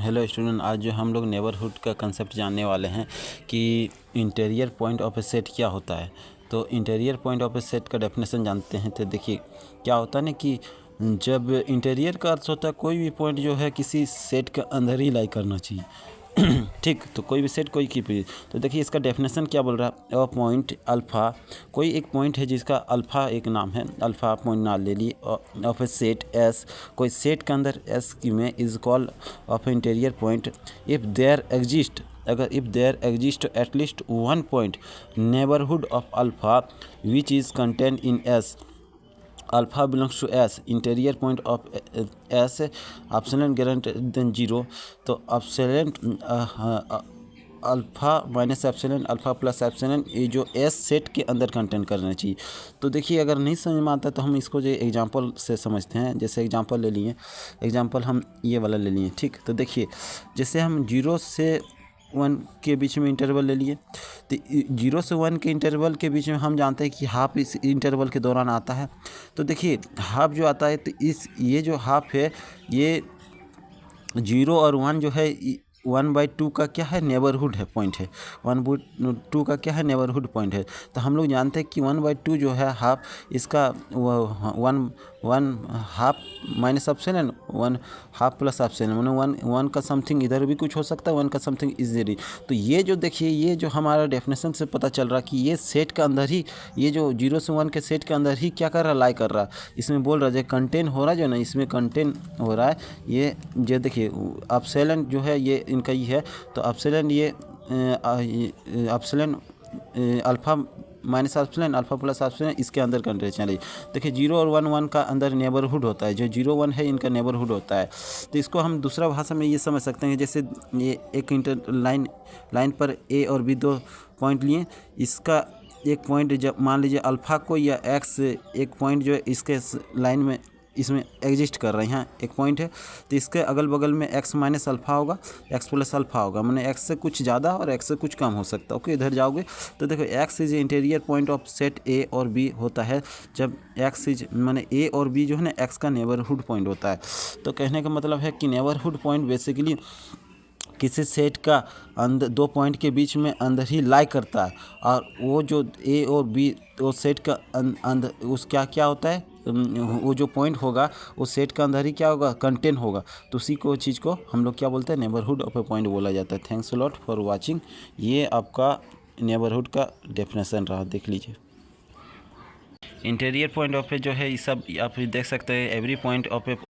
Hello student, आज जो हम लोग नेबरहुड का कंसेप्ट जानने वाले हैं कि interior point of a set क्या होता है। तो interior point of a set का डेफिनेशन जानते हैं। तो देखिए क्या होता है ना कि जब इंटीरियर का अर्थ होता है कोई भी पॉइंट जो है किसी सेट के अंदर ही लाई करना चाहिए। ठीक, तो कोई भी सेट कोई की भी। तो देखिए इसका डेफिनेशन क्या बोल रहा है। अ पॉइंट अल्फ़ा, कोई एक पॉइंट है जिसका अल्फ़ा एक नाम है, अल्फ़ा पॉइंट नाम ले लिए, ऑफ ए सेट एस, कोई सेट के अंदर एस की में is called of interior point if there exist, अगर if there exist at least one point neighbourhood of alpha which is content in S, alpha belongs to S, interior point of S epsilon greater than zero. तो epsilon alpha minus epsilon, alpha plus epsilon, ये जो S set के अंदर content करना चाहिए। तो देखिए अगर नहीं समझ में आता तो हम इसको जो एग्जांपल से समझते हैं। जैसे एग्जांपल ले लिए, एग्जांपल हम ये वाला ले लिए। ठीक, तो देखिए जैसे हम 0 से 1 के बीच में इंटरवल ले लिए, तो 0 से 1 के इंटरवल के बीच में हम जानते हैं कि हाफ इस इंटरवल के दौरान आता है। तो देखिए हाफ जो आता है, तो ये जो हाफ है ये 0 और 1 जो है 1/2 का क्या है, नेबरहुड है, पॉइंट है। 1/2 का क्या है, नेबरहुड पॉइंट है। तो हम लोग जानते हैं कि 1/2 जो है हाफ, इसका one half minus epsilon, 1 half plus epsilon, मैंने 1 का समथिंग इधर भी कुछ हो सकता है, 1 का समथिंग इधर ही। तो ये जो देखिए ये जो हमारा डेफिनेशन से पता चल रहा कि ये सेट के अंदर ही, ये जो 0 से 1 के सेट के अंदर ही क्या कर रहा, लाई कर रहा। इसमें बोल रहा है कंटेन हो रहा है, जो ना इसमें कंटेन हो रहा है। ये जो देखिए एप्सिलॉन जो है ये इनका ही है। तो एप्सिलॉन ये epsilon alpha minus epsilon, alpha plus epsilon, इसके अंदर कंटेंट है। देखिए 0 और 1 का अंदर नेबरहुड होता है, जो 0 1 है इनका नेबरहुड होता है। तो इसको हम दूसरा भाषा में ये समझ सकते हैं, जैसे ये एक लाइन पर ए और बी दो पॉइंट लिए, इसका एक पॉइंट जब मान लीजिए अल्फ़ा को या एक्स, एक पॉइंट जो है इसके लाइन में इसमें एग्जिस्ट कर रहे हैं, एक पॉइंट है। तो इसके अगल बगल में x माइनस अल्फ़ा होगा, x प्लस अल्फ़ा होगा, मैंने x से कुछ ज़्यादा और x से कुछ कम हो सकता है। ओके, इधर जाओगे तो देखो x is interior point of set a और b होता है जब x इज माने a और b जो है ना x का नेबरहुड पॉइंट होता है। तो कहने का मतलब है कि नेबरहुड पॉइंट बेसिकली किसी सेट का अंदर दो पॉइंट के बीच में अंदर ही लाई करता है, और वो जो ए और बी वो सेट का अंदर उस क्या होता है, वो जो पॉइंट होगा वो सेट का अंदर ही क्या होगा, कंटेन होगा। तो उसी को चीज़ को हम लोग क्या बोलते हैं, नेबरहुड ऑफ ए पॉइंट बोला जाता है। Thanks a lot for watching. ये आपका नेबरहुड का डेफिनेशन रहा, देख लीजिए। इंटीरियर पॉइंट ऑफ ए जो है ये सब आप देख सकते हैं, एवरी पॉइंट ऑफ ए